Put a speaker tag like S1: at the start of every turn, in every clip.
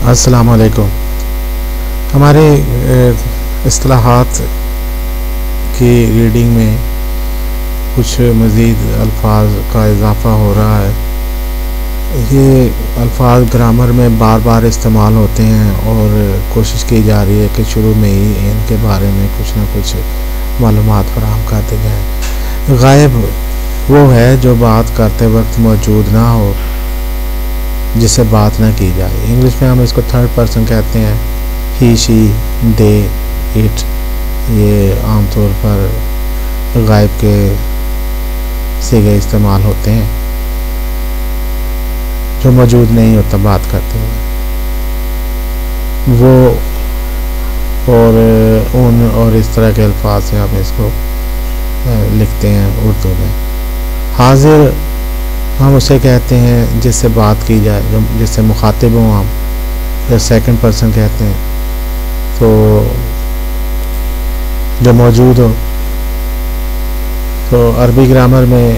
S1: السلام علیکم. ہمارے اصطلاحات کی ریڈنگ میں کچھ مزید الفاظ کا اضافہ ہو رہا ہے. یہ الفاظ گرامر میں بار بار استعمال ہوتے ہیں اور کوشش کی جا رہی ہے کہ شروع میں ہی ان کے بارے میں کچھ نہ کچھ معلومات فراہم کرتے جائیں. غائب وہ ہے جو بات کرتے وقت موجود نہ ہو، جس سے بات نہ کی جائے. انگلش میں ہم اس کو تھرڈ پرسن کہتے ہیں. ہی، شی، دے، اٹ، یہ عام طور پر غائب کے صیغے استعمال ہوتے ہیں جو موجود نہیں ہوتا بات کرتے ہیں. وہ اور ان اور اس طرح کے الفاظ سے ہم اس کو لکھتے ہیں اردو میں. حاضر ہم اسے کہتے ہیں جس سے بات کی جائے، جس سے مخاطب ہوں ہم. پھر سیکنڈ پرسن کہتے ہیں تو جو موجود ہو. تو عربی گرامر میں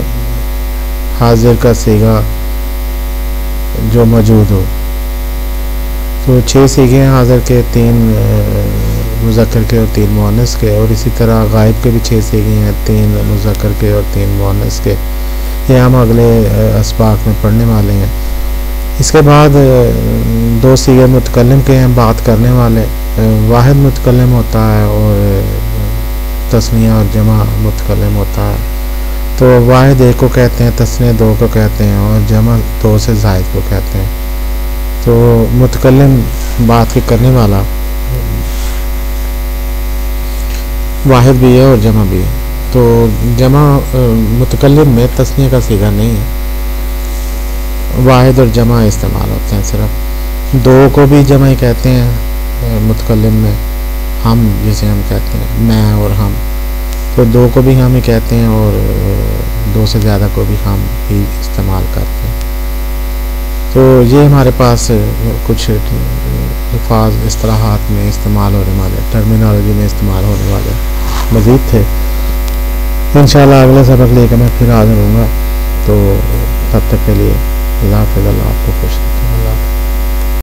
S1: حاضر کا صیغہ جو موجود ہو. تو 6 صیغے ہیں حاضر کے، 3 مذکر کے اور 3 مؤنث کے. اور اسی طرح غائب کے بھی 6 صیغے ہیں، 3 مذکر کے اور 3 مؤنث کے. یہ ہم اگلے اسباق میں پڑھنے والے ہیں. اس کے بعد 2 صیغے متکلم کے ہیں، بات کرنے والے. واحد متکلم ہوتا ہے اور تثنیہ اور جمع متکلم ہوتا ہے. تو واحد 1 کو کہتے ہیں، تثنیہ 2 کو کہتے ہیں اور جمع 2 سے زائد کو کہتے ہیں. تو متکلم بات کے کرنے والا واحد بھی ہے اور جمع بھی ہے. تو جمع متکلم میں تثنیہ کا صیغہ نہیں ہے، واحد اور جمع استعمال ہوتے ہیں. صرف 2 کو بھی جمع ہی کہتے ہیں متکلم میں. ہم جسے ہم کہتے ہیں، میں اور ہم، تو 2 کو بھی ہم ہی کہتے ہیں اور 2 سے زیادہ کو بھی ہم ہی استعمال کرتے ہیں. تو یہ ہمارے پاس کچھ الفاظ اصطلاحات میں استعمال ہونے والے، ٹرمینالوجی میں استعمال ہونے والے مزید تھے. انشاءاللہ اگلے سبق لے کے میں پھر حاضر ہوں گا. تو تب تک کے لیے اللہ حافظ. اللہ آپ کو خوش